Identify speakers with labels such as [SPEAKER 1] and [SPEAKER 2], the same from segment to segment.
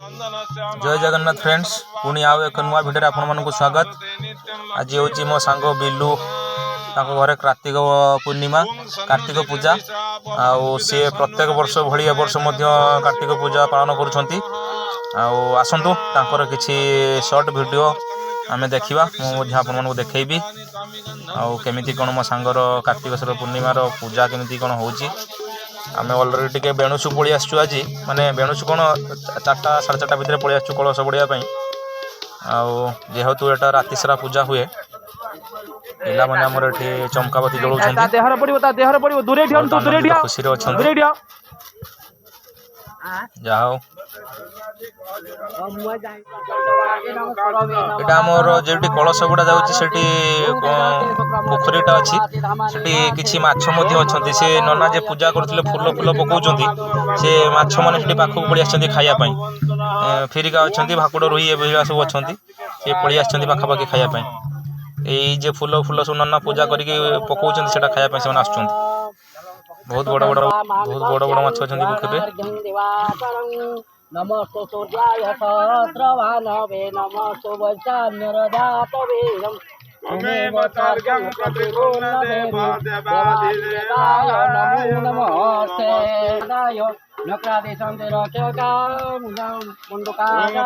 [SPEAKER 1] जय जगन्नाथ फ्रेंड्स पुणी आउ एक नुआ भिडियो आपण मानक स्वागत। आज हूँ मो सांग बिल्लू घरे कार्तिक पूर्णिमा कार्तिक पूजा सी प्रत्येक वर्ष भली वर्ष कार्तिक पूजा पालन करुँच। आसतु तांकर किछि शॉर्ट वीडियो आमे देखिबा मुझे आपण मानक देखैबी केमिति कोन मो सांगर कार्तिकेश्वर पूर्णिमार पूजा केमिति कोन होउची। आमे ऑलरेडी टिके बेणुसु पळि आसछु आज माने बेणुसु कोन 4टा 4:30 भितर पळि आसछु कलश बढिया पई। जेहेतु एटा राति सारा पूजा हुए पिला माने हमर एठी चमकावती जळुछन ता देहर पडिबो दूरे ठियन तो दूरे ठिया खुशी रे अछन दूरे ठिया जाओ एटा मोर जेटी कलश गुडा जाउची सेठी पोखरीटा अछि सेठी किछि माछ मध्ये अछंती से नना जे पूजा करथिले फूल फूल पकाउचंती से माछ माने सेठी पाखु पळि आछंती खाया पई। फेरिका अछंती भाकुड रोही ए बेला सब अछंती से पळि आछंती पाखा पाखी खाया पई। एई जे फूल फूल सब नना पूजा करिके पकाउचंती सेटा खाया पई से आछंती। बहुत बड़ बड़ माछ अछंती पोखरी।
[SPEAKER 2] नमस्ते सूर्याय सहस्रभानवे नमस्ते वैश्वानरदातवे नमो सर्गं प्रतिगुणदेव देवादिदेवाय नमो नमस्ते दाय नक्रादेशं रक्षकां मुंडकाय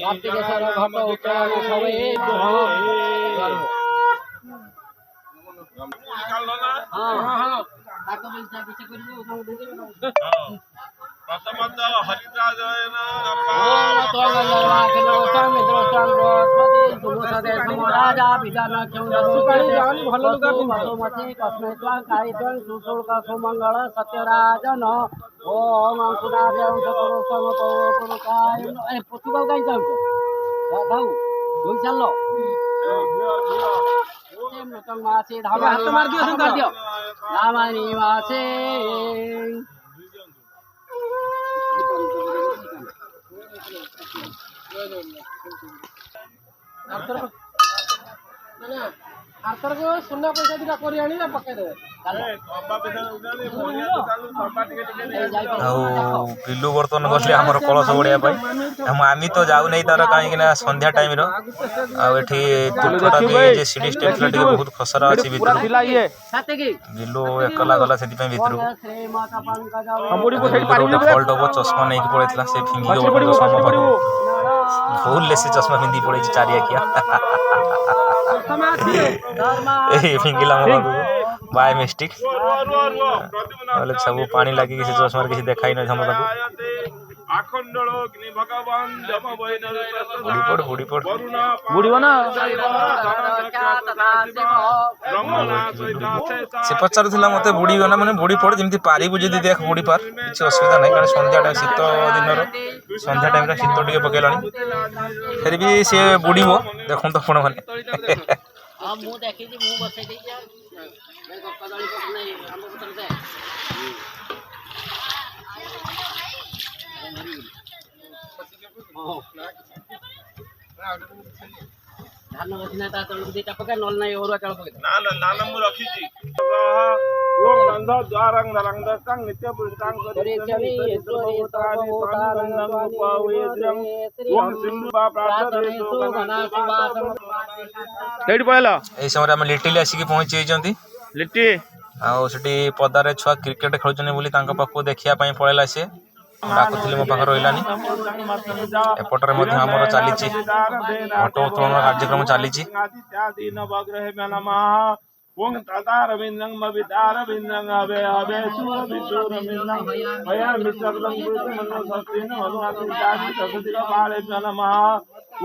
[SPEAKER 2] कार्तिकेश्वर भक्त उत्तरायण सवे हां ताको बिलचा पीछे करियो हम देबे प्रथमत हरिद्राजयन ओम तोंगलवाखनो समिद्रोष्टं बृहस्पति सुमसदे समराजा विधान सुकणी जानी भलो लुगा पिंधो कस्मै त्वां कायत्वं सुशुल्क सुमंगल सत्यराजन ओम अंकुराभ्यं सकरो समतो पुरुषाय ए पुतुका गाई जाऊ दाऊ दुई चलो मासे धाम हाथ मार दियो संकर दियो रामानी मासे आर्तर को सुन्ना पैसा दिला करी आनी ना पके दे
[SPEAKER 1] बिल्लू बर्तन गसले हमर कलश बढिया पाई आमी तो जाऊ नै तार काई ना संध्या टाइम रो एठी तुटटा भी जे सीडी स्टेप ला टिके बहुत खसरा अछि भितर बिल्लू एकला गला सेति पे भितर हमबडी को सेति पारी फॉल्ट हो चश्मा नै कि पळेतला से फिंगी ओपर चश्मा पारो फुल लेसे चश्मा पिंदी पड़े चारिया ए फिंगिला मो बाय मिस्टेक वाले सब पानी लागी किसी चश्मा किसी देखाई न हम ताको आखंडल अग्नि भगवान जम बहिन बुड़ी पड़ बुड़ीबो ना से पचारुथिला मते बुड़ी ना माने बुड़ी पड़ जेमति पारिबु जदी देख बुड़ी पार किछ असुविधा नै कारण संध्या टाइम शीत दिनर संध्या टाइम रा शीत टिके पकेलानी फिर भी से बुड़ीबो देखन तो आपण माने
[SPEAKER 2] आ मु देखि जी मु बसे दे जा कदली को नै हम उतर जाए धान गछना ता तळ दिटा पका नल नै ओरवा चाळ पके ना ना नाना मु रखी जी ओम नंद द्वारंग नरंग संग नित्य पुरतांग करे चली ईश्वरी सर्वभूतानंद पावेद्रम ओम सिंधु बा प्रार्थने सो मना सुवासम डेडी पळला
[SPEAKER 1] ए समय हम लिटिल आसी के पहुंची जंती
[SPEAKER 2] लिट्टी
[SPEAKER 1] आ सेठी पदारे छुआ क्रिकेट खेलुचने बोली तांका पाखु देखिया पई पळेला से डाकुथिले मो पाखर रहिलानी एपटरे मध्ये हमर चालीची घट उत्तोलन कार्यक्रम चालीची ओम तातार बिंदं मवितार बिंदं अबे अबे सुर विशुर बिंदं भया मित्रलं गुरुमनो सत्तेन अनुआसितानि तसदिक पाले नमः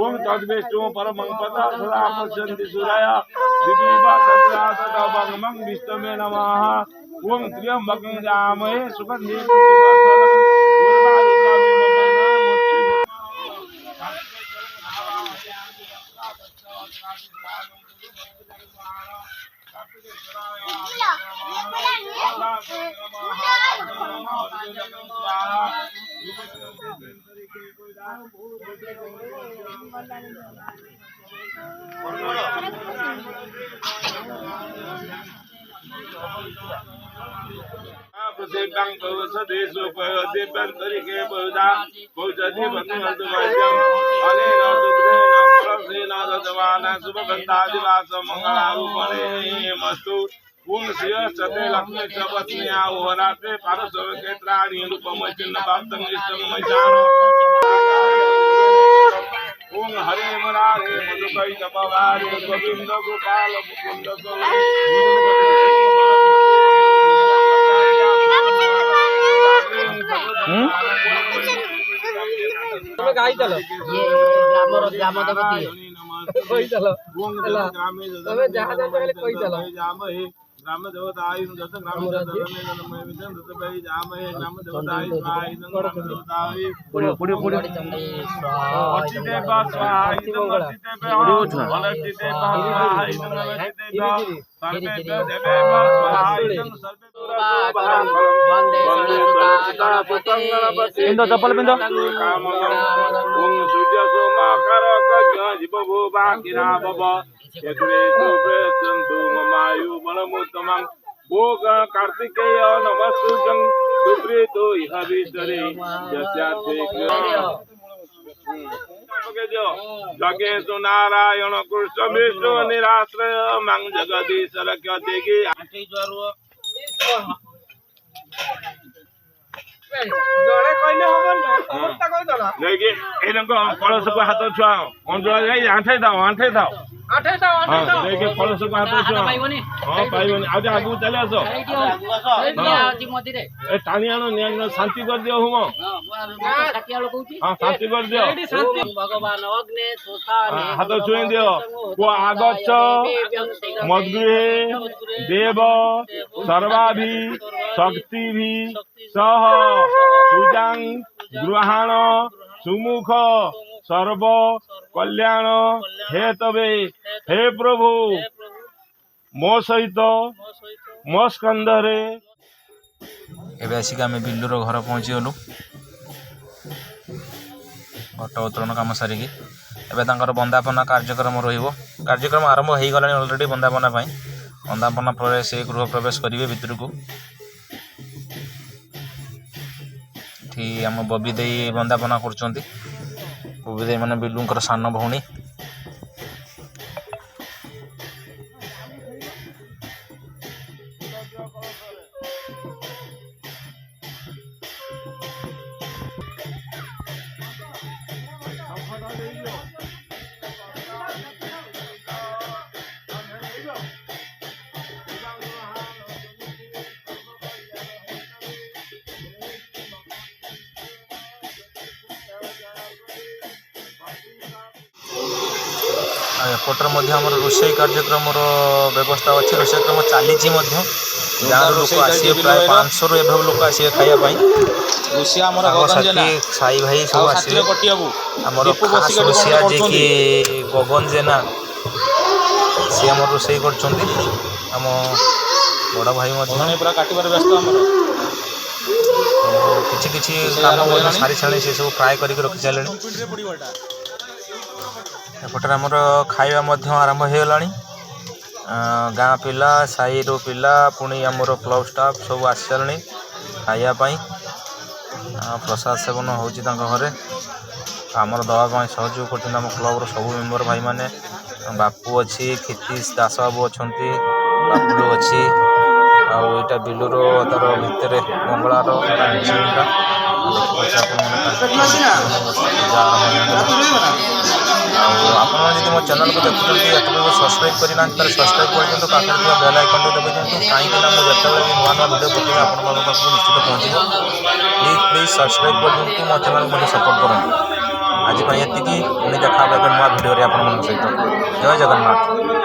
[SPEAKER 1] ओम तद्वेष्टो परमं पदा सदा पश्यन्ति सूरया दिवीवा सद्रात भगवं विष्णवे नमः ओम त्र्यंबकं जामहे सुगंधि
[SPEAKER 3] Bang Pavasade Sopayati Pantari Ke Pavda Pavjati Bhantu Vajam Alena Subrena Parasena Dadavana Subhantadi Vasa Mangala Rupane Mastu Siya Sate Lakshmi Sabhatniya Uharate Parasava Ketrani Rupamachinna Bhaktam Istam Majano Om Hare Murare Madhukai Tapavare Govinda Gopala Mukunda
[SPEAKER 2] तुम्हें गाई चलो ये ग्राम देवती कोई चलो तुम्हें जहाँ जाते पहले कोई चलो
[SPEAKER 3] ग्राम देवताय दत्त ग्राम देवताय जामहे ग्राम देवताय स्वाहा ग्राम देवताय
[SPEAKER 2] पुड़ी चंडी
[SPEAKER 3] अचिते स्वाहा इदमचिते बलचिते स्वाहा इदमचिते सर्वे देवे स्वाहा इदम सर्वे
[SPEAKER 1] पिंदो चप्पल पिंदो
[SPEAKER 3] ओम सूर्य सोमाकर जीव भूभा गिरा बब मायु बलमुत्तमं भोग कार्तिकेय नमस्तुभ्यं सुप्रीतो इह विष्टरे यस्यार्थे जगेशु नारायण कृष्ण विष्णु निराश्रय मंग जगदीश रख्यते गे
[SPEAKER 2] जोड़े कहले हबन ना समस्त कह दला
[SPEAKER 3] लेके एनको कलश को हाथ छुआ अंजल जाई आठे दाओ
[SPEAKER 2] आठे दाओ
[SPEAKER 3] लेके कलश को हाथ छुआ हां पाइबनी आगे आगु चले आसो ए टाणी आनो नियन शांति कर दियो हुमो हां शांति कर दियो
[SPEAKER 2] भगवान अग्ने सोसाने
[SPEAKER 3] हाथ छुए दियो को आगच्छ मद्गृहे देव सर्वाभि शक्तिभि सह सुजां गृहाण सुमुख सर्व कल्याण हे तबे हे प्रभु मो सहित मो स्कंदरे
[SPEAKER 1] एबे आसिक आम बिल्लूर घर पहुँची गलु घट उतोलन कम सारिकी एबे तांकर बंदापना कार्यक्रम कार्यक्रम आरंभ हो गला अलरेडी बंदापना पर से गृह प्रवेश करेंगे भितर को आम बबी दे बंदापना कर बबी दे मैंने बिल्लूंकर सान भौणी एपटर रोषे कार्यक्रम व्यवस्था अच्छी रोषे क्रम चली गाँव लोक आसे प्राय 500 रु लोक आसे खावाई साई भाई सब आसे आमर खास रोषिया जी कि गगन जेना सी आम रोषे कर बड़ भाई पूरा काटबार व्यस्त किसी काम सारी छाणी से सब फ्राए करके रखी सारे एपटे आमर खाଇବା आरंभ हो गला गाँ पिला साई रो पिला पुणी आमर क्लब स्टाफ सब आसी सारे खावाई प्रसाद सेवन होची घरे आमर दवाई सहयोग कर क्लब सब मेम्बर भाई माने बापू अच्छी खितीश दास बाबू अच्छा बाबुलू अच्छी आईटा बिलूर तार भितर मंगलार आपड़ जब मो चैनल को देखते सब्सक्राइब करना सब्सक्राइब कर दिखाँ पाखे बेल आइकन दबे दिखाँ कहीं जो नुआ नुआ भिडियो पकड़े आप निश्चित पहुँचे प्लीज सब्सक्राइब कर दिखाँ मो चैनल को सपोर्ट करूँ आज ये पुणी देखा नुआ भिडियो आप सहित जय जगन्नाथ।